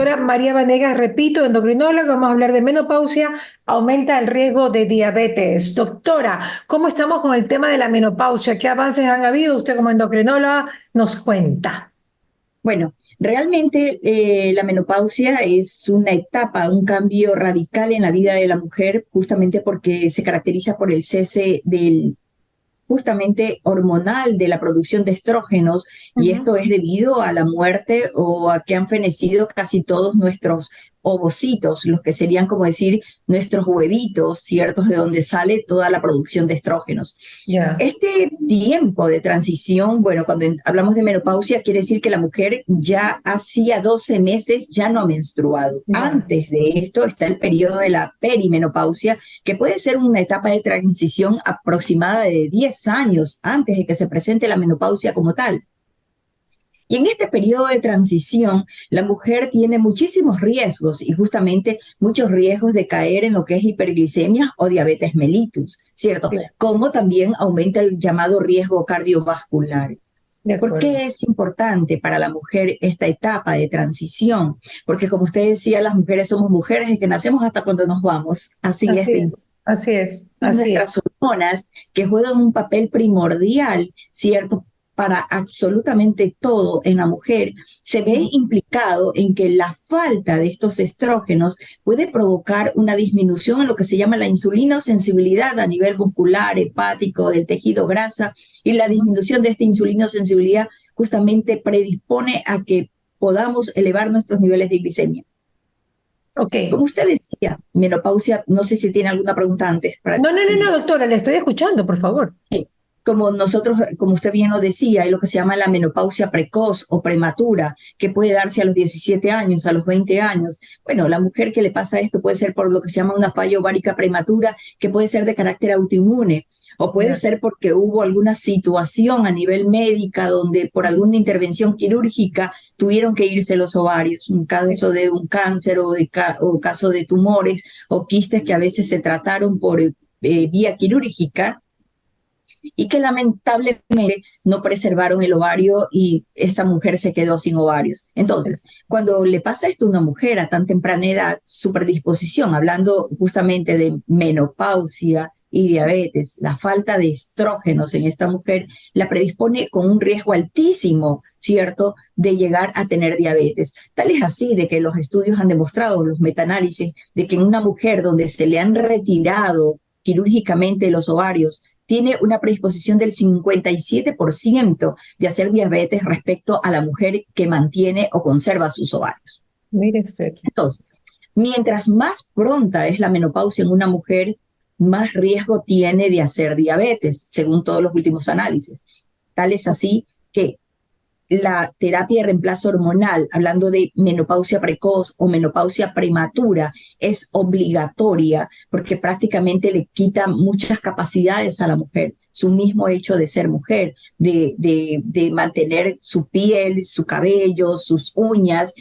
doctora María Vanegas, repito, endocrinóloga, vamos a hablar de menopausia, aumenta el riesgo de diabetes. Doctora, ¿cómo estamos con el tema de la menopausia? ¿Qué avances han habido? Usted como endocrinóloga nos cuenta. Bueno, realmente la menopausia es una etapa, un cambio radical en la vida de la mujer, justamente porque se caracteriza por el cese del justamente hormonal de la producción de estrógenos, y Ujú. esto es debido a la muerte o a que han fenecido casi todos nuestros ovocitos, los que serían como decir nuestros huevitos, ¿ciertos? De donde sale toda la producción de estrógenos. Ya. Este tiempo de transición, bueno, cuando hablamos de menopausia, quiere decir que la mujer ya hacía 12 meses ya no ha menstruado. Ya. Antes de esto está el periodo de la perimenopausia, que puede ser una etapa de transición aproximada de 10 años antes de que se presente la menopausia como tal. Y en este periodo de transición, la mujer tiene muchísimos riesgos y justamente muchos riesgos de caer en lo que es hiperglicemia o diabetes mellitus, ¿cierto? Claro. Como también aumenta el llamado riesgo cardiovascular. De ¿Por acuerdo. qué es importante para la mujer esta etapa de transición? Porque como usted decía, las mujeres somos mujeres desde que nacemos hasta cuando nos vamos. Así es Así de es, así es, y así es. nuestras hormonas que juegan un papel primordial, ¿cierto? Para absolutamente todo en la mujer, se ve implicado en que la falta de estos estrógenos puede provocar una disminución en lo que se llama la insulinosensibilidad a nivel muscular, hepático, del tejido grasa, y la disminución de esta insulinosensibilidad justamente predispone a que podamos elevar nuestros niveles de glicemia. Ok. Como usted decía, menopausia, no sé si tiene alguna pregunta antes para No, no, no, no, doctora, le estoy escuchando, por favor. como nosotros, como usted bien lo decía, hay lo que se llama la menopausia precoz o prematura, que puede darse a los 17 años, a los 20 años. Bueno, la mujer que le pasa esto puede ser por lo que se llama una falla ovárica prematura, que puede ser de carácter autoinmune, o puede Ya. ser porque hubo alguna situación a nivel médica donde por alguna intervención quirúrgica tuvieron que irse los ovarios, un caso de un cáncer o caso de tumores o quistes que a veces se trataron por vía quirúrgica y que lamentablemente no preservaron el ovario y esa mujer se quedó sin ovarios. Entonces, cuando le pasa esto a una mujer a tan temprana edad, su predisposición, hablando justamente de menopausia y diabetes, la falta de estrógenos en esta mujer la predispone con un riesgo altísimo, ¿cierto?, de llegar a tener diabetes. Tal es así de que los estudios han demostrado, los metaanálisis, de que en una mujer donde se le han retirado quirúrgicamente los ovarios, tiene una predisposición del 57% de hacer diabetes respecto a la mujer que mantiene o conserva sus ovarios. Mire usted. Entonces, mientras más pronta es la menopausia en una mujer, más riesgo tiene de hacer diabetes, según todos los últimos análisis. Tal es así que la terapia de reemplazo hormonal, hablando de menopausia precoz o menopausia prematura, es obligatoria porque prácticamente le quita muchas capacidades a la mujer, su mismo hecho de ser mujer, de mantener su piel, su cabello, sus uñas,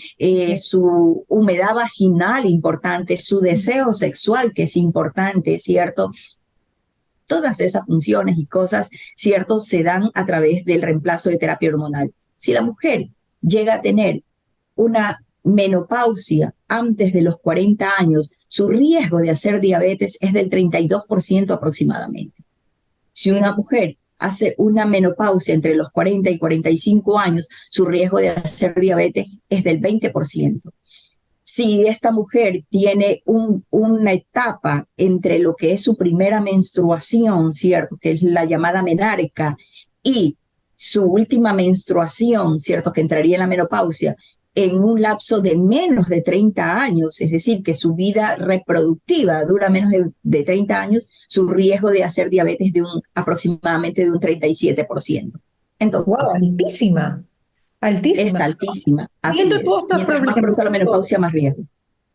su humedad vaginal importante, su deseo sexual que es importante, ¿cierto? Todas esas funciones y cosas, ¿cierto?, se dan a través del reemplazo de terapia hormonal. Si la mujer llega a tener una menopausia antes de los 40 años, su riesgo de hacer diabetes es del 32% aproximadamente. Si una Mire. mujer hace una menopausia entre los 40 y 45 años, su riesgo de hacer diabetes es del 20%. Si esta mujer tiene una etapa entre lo que es su primera menstruación, ¿cierto?, que es la llamada menarca, y su última menstruación, ¿cierto?, que entraría en la menopausia, en un lapso de menos de 30 años, es decir, que su vida reproductiva dura menos de 30 años, su riesgo de hacer diabetes aproximadamente de un 37%. Wow, Entonces, altísima, es altísima. altísima, así Viendo todos es. estos Mientras más problemas, pronto la menopausia, más riesgo.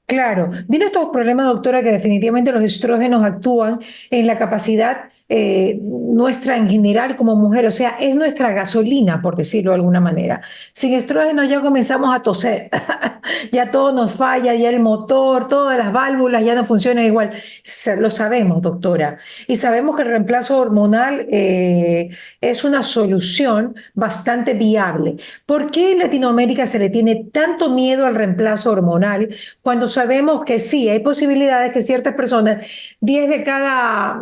claro, viendo estos problemas, doctora, que definitivamente los estrógenos actúan en la capacidad nuestra en general como mujer, o sea, es nuestra gasolina, por decirlo de alguna manera. Sin estrógeno ya comenzamos a toser, ya todo nos falla, ya el motor, todas las válvulas ya no funcionan igual. Lo sabemos, doctora, y sabemos que el reemplazo hormonal es una solución bastante viable. ¿Por qué en Latinoamérica se le tiene tanto miedo al reemplazo hormonal cuando sabemos que sí, hay posibilidades que ciertas personas, 10 de cada,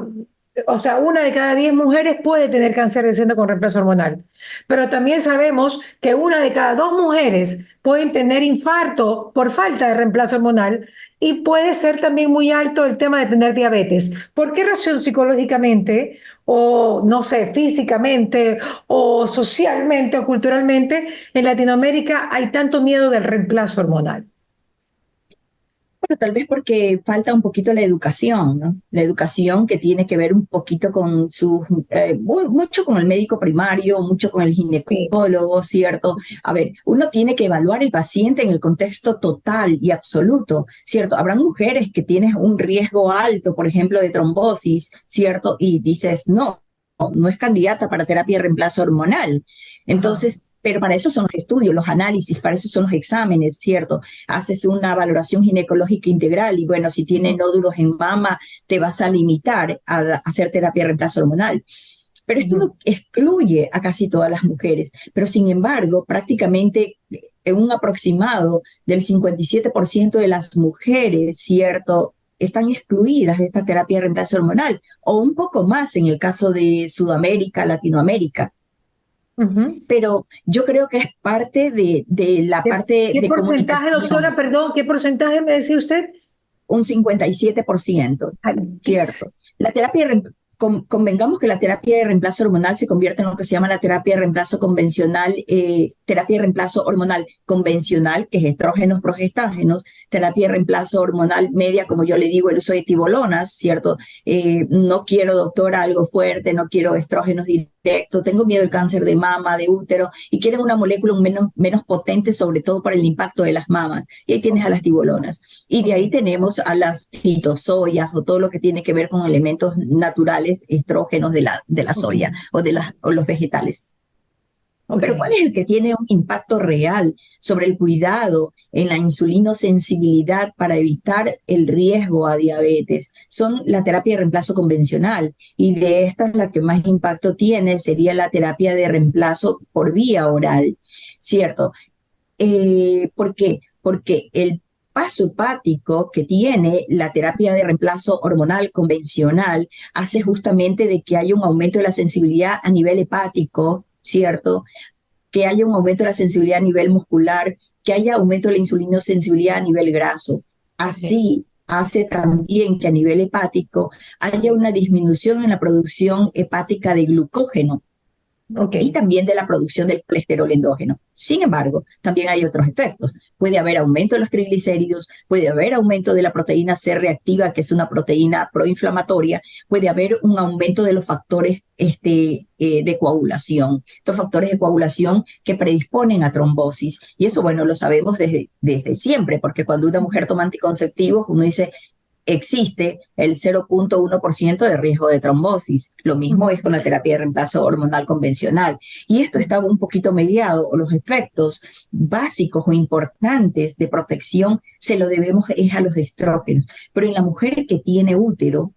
o sea, 1 de cada 10 mujeres puede tener cáncer de seno con reemplazo hormonal? Pero también sabemos que 1 de cada 2 mujeres pueden tener infarto por falta de reemplazo hormonal y puede ser también muy alto el tema de tener diabetes. ¿Por qué razón psicológicamente o no sé, físicamente o socialmente o culturalmente en Latinoamérica hay tanto miedo del reemplazo hormonal? Bueno, tal vez porque falta un poquito la educación, ¿no? La educación que tiene que ver un poquito con mucho con el médico primario, mucho con el Sí. ginecólogo, ¿cierto? A ver, uno tiene que evaluar el paciente en el contexto total y absoluto, ¿cierto? Habrá mujeres que tienen un riesgo alto, por ejemplo, de trombosis, ¿cierto? Y dices, no es candidata para terapia de reemplazo hormonal. Ajá. Entonces, pero para eso son los estudios, los análisis, para eso son los exámenes, ¿cierto? Haces una valoración ginecológica integral y bueno, si tiene nódulos en mama, te vas a limitar a hacer terapia de reemplazo hormonal. Pero esto Ujú. no excluye a casi todas las mujeres, pero sin embargo, prácticamente en un aproximado del 57% de las mujeres, ¿cierto? Están excluidas de esta terapia de reemplazo hormonal, o un poco más en el caso de Sudamérica, Latinoamérica. Ujú. Pero yo creo que es parte de la ¿Qué, parte qué de porcentaje, doctora? comunicación, Perdón, ¿qué porcentaje me decía usted? un 57%, Altísimo. ¿cierto? La terapia, convengamos que la terapia de reemplazo hormonal se convierte en lo que se llama la terapia de reemplazo convencional, terapia de reemplazo hormonal convencional, que es estrógenos, progestágenos, terapia de reemplazo hormonal media, como yo le digo, el uso de tibolonas, ¿cierto? No quiero, doctora, algo fuerte, no quiero estrógenos directos, tengo miedo del cáncer de mama, de útero, y quieren una molécula menos potente, sobre todo para el impacto de las mamas. Y ahí tienes Ok, a las tibolonas. Y de ok, ahí tenemos a las fitosoyas o todo lo que tiene que ver con elementos naturales, estrógenos de la ok, soya o los vegetales. ok. Pero ¿cuál es el que tiene un impacto real sobre el cuidado en la insulinosensibilidad para evitar el riesgo a diabetes? Son la terapia de reemplazo convencional y de estas la que más impacto tiene sería la terapia de reemplazo por vía oral, ¿cierto? ¿Por qué? Porque el paso hepático que tiene la terapia de reemplazo hormonal convencional hace justamente de que haya un aumento de la sensibilidad a nivel hepático, ¿cierto? Que haya un aumento de la sensibilidad a nivel muscular, que haya aumento de la insulinosensibilidad a nivel graso. Ok, Así hace también que a nivel hepático haya una disminución en la producción hepática de glucógeno ok. y también de la producción del colesterol endógeno. Sin embargo, también hay otros efectos. Puede haber aumento de los triglicéridos, puede haber aumento de la proteína C reactiva, que es una proteína proinflamatoria, puede haber un aumento de los factores de coagulación, estos factores de coagulación que predisponen a trombosis. Y eso, bueno, lo sabemos desde siempre, porque cuando una mujer toma anticonceptivos, uno dice, existe el 0,1% de riesgo de trombosis. Lo mismo es con la terapia de reemplazo hormonal convencional. Y esto está un poquito mediado, o los efectos básicos o importantes de protección se lo debemos es a los estrógenos. Pero en la mujer que tiene útero,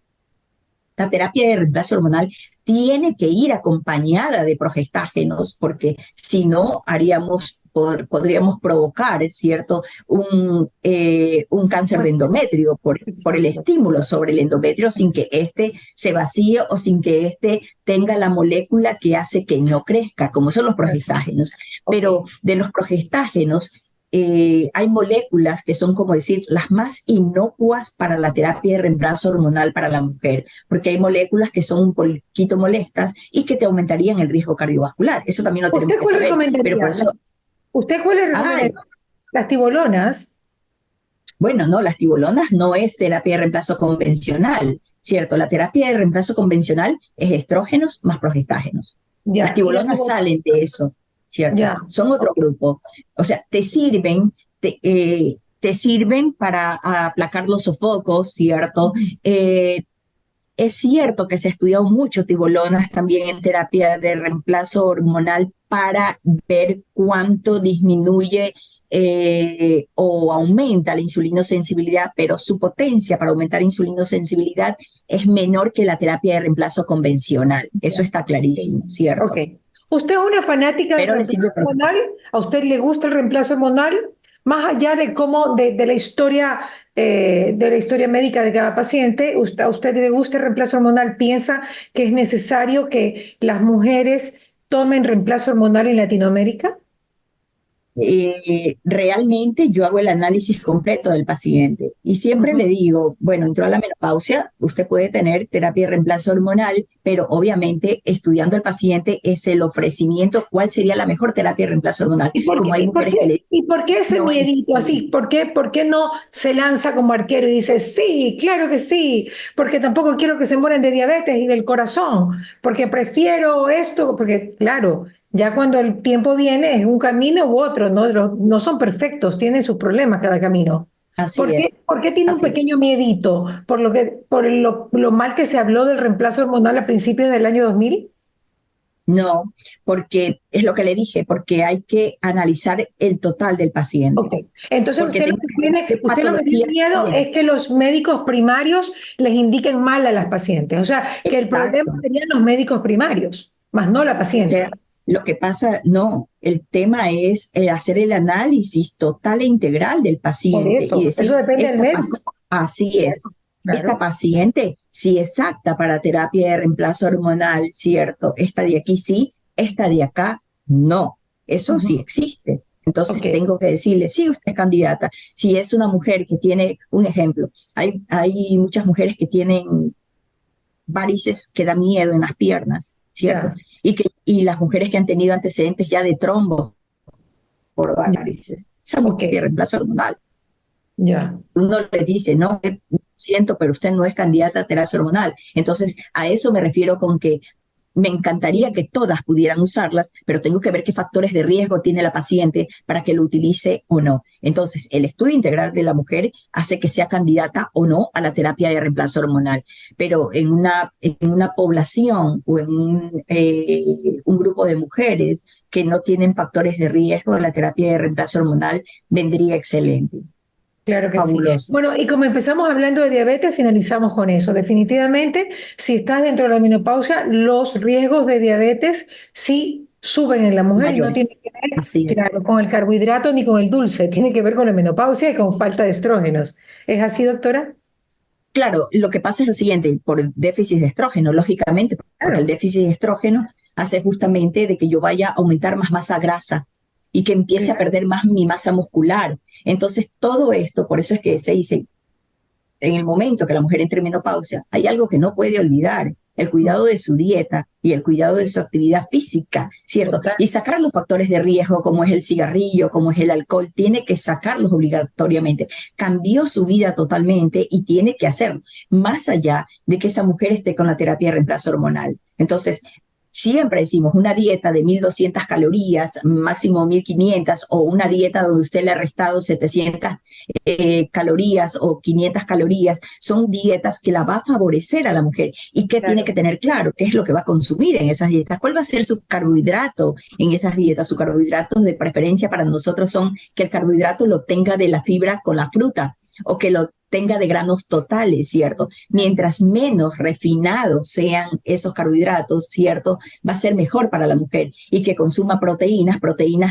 la terapia de reemplazo hormonal tiene que ir acompañada de progestágenos, porque si no podríamos provocar, ¿cierto?, un cáncer de endometrio por el Exacto. estímulo sobre el endometrio sin que éste se vacíe o sin que éste tenga la molécula que hace que no crezca, como son los progestágenos. Ok. Pero de los progestágenos, hay moléculas que son, como decir, las más inocuas para la terapia de reemplazo hormonal para la mujer, porque hay moléculas que son un poquito molestas y que te aumentarían el riesgo cardiovascular. Eso también lo ¿Usted tenemos que cuál saber. Pero por recomendaría? eso, ¿Usted cuál le recomendaría? ay, Las tibolonas. bueno, no, las tibolonas no es terapia de reemplazo convencional, ¿cierto? La terapia de reemplazo convencional es estrógenos más progestágenos. Las Ya. Y las tibolonas tibolonas. salen de eso, ¿cierto? Ya. Son otro Ok. grupo. O sea, te sirven para aplacar los sofocos, ¿cierto? Ujú. Es cierto que se ha estudiado mucho tibolonas también en terapia de reemplazo hormonal para ver cuánto disminuye o aumenta la insulinosensibilidad, pero su potencia para aumentar insulinosensibilidad es menor que la terapia de reemplazo convencional. Eso está clarísimo, ¿cierto? Ok. ¿Usted es una fanática del Pero le reemplazo sirve para... hormonal? ¿A usted le gusta el reemplazo hormonal? Más allá de cómo, de la historia médica de cada paciente, ¿a usted le gusta el reemplazo hormonal? ¿Piensa que es necesario que las mujeres tomen reemplazo hormonal en Latinoamérica? Realmente yo hago el análisis completo del paciente y siempre Ujú. le digo, bueno, entró a la menopausia, usted puede tener terapia de reemplazo hormonal, pero obviamente estudiando al paciente es el ofrecimiento, cuál sería la mejor terapia de reemplazo hormonal. ¿Y por qué, Como hay y por mujeres qué, que le y por qué ese no es, miedito así? ¿Por qué no se lanza como arquero y dice, sí, claro que sí? Porque tampoco quiero que se mueran de diabetes y del corazón, porque prefiero esto, porque claro, ya cuando el tiempo viene es un camino u otro, no, no son perfectos, tienen sus problemas cada camino. así es, Por qué tiene un así es. pequeño miedito? Por lo mal que se habló del reemplazo hormonal a principios del año 2000. No, porque es lo que le dije, porque hay que analizar el total del paciente, Ok. Entonces porque tengo que ver qué usted lo que tiene patologías miedo tiene. es que los médicos primarios les indiquen mal a las pacientes. O sea, que el problema Exacto. serían los médicos primarios, más no la O sea, paciente. lo que pasa, no, el tema es hacer el análisis total e integral del Por paciente y eso decir, depende del médico. así es, esta Claro. paciente sí es apta para terapia de reemplazo hormonal, ¿cierto? Esta de aquí sí, esta de acá no. Eso sí Ujú. existe. Entonces Ok, tengo que decirle, sí, usted es candidata. Si es una mujer que tiene, un ejemplo, hay muchas mujeres que tienen varices que da miedo en las piernas, ¿cierto? ya, Y las mujeres que han tenido antecedentes ya de trombos por ya, varices, esa mujer ok, tiene reemplazo hormonal. ya. Uno le dice, no, siento, pero usted no es candidata a terapia hormonal. Entonces, a eso me refiero con que me encantaría que todas pudieran usarlas, pero tengo que ver qué factores de riesgo tiene la paciente para que lo utilice o no. Entonces, el estudio integral de la mujer hace que sea candidata o no a la terapia de reemplazo hormonal, pero en una población o en un grupo de mujeres que no tienen factores de riesgo, la terapia de reemplazo hormonal vendría excelente, Claro que sí. fabuloso. Bueno, y como empezamos hablando de diabetes, finalizamos con eso. Definitivamente, si estás dentro de la menopausia, los riesgos de diabetes sí suben en la mujer y no Mayores, tiene que ver, así es. claro, con el carbohidrato ni con el dulce, tiene que ver con la menopausia y con falta de estrógenos. ¿Es así, doctora? Claro, lo que pasa es lo siguiente, por déficit de estrógeno, lógicamente, porque el Claro, déficit de estrógeno hace justamente de que yo vaya a aumentar más masa grasa y que empiece a claro. perder más mi masa muscular. Entonces, todo esto, por eso es que se dice, en el momento que la mujer entre en menopausia, hay algo que no puede olvidar, el cuidado de su dieta y el cuidado de su actividad física, ¿cierto? Total. Y sacar los factores de riesgo, como es el cigarrillo, como es el alcohol, tiene que sacarlos obligatoriamente. Cambió su vida totalmente y tiene que hacerlo, más allá de que esa mujer esté con la terapia de reemplazo hormonal. Entonces, siempre decimos una dieta de 1.200 calorías, máximo 1.500, o una dieta donde usted le ha restado 700 calorías o 500 calorías, son dietas que la va a favorecer a la mujer y que tiene Claro. que tener claro qué es lo que va a consumir en esas dietas, cuál va a ser su carbohidrato en esas dietas. Su carbohidrato de preferencia para nosotros son que el carbohidrato lo tenga de la fibra con la fruta o que lo tenga de granos totales, ¿cierto? Mientras menos refinados sean esos carbohidratos, ¿cierto? Va a ser mejor para la mujer y que consuma proteínas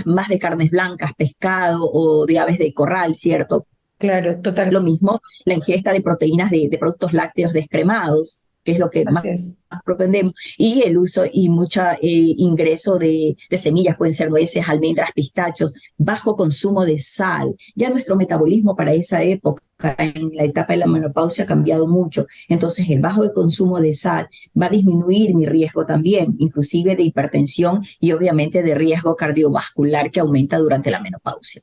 más de carnes blancas, pescado o de aves de corral, ¿cierto? Claro, Lo total. mismo la ingesta de proteínas de productos lácteos descremados, que es lo que Así es. más propendemos, y el uso y mucho ingreso de semillas, pueden ser nueces, almendras, pistachos, bajo consumo de sal. Ya nuestro metabolismo para esa época, en la etapa de la menopausia, ha cambiado mucho. Entonces, el bajo consumo de sal va a disminuir mi riesgo también, inclusive de hipertensión y obviamente de riesgo cardiovascular que aumenta durante la menopausia.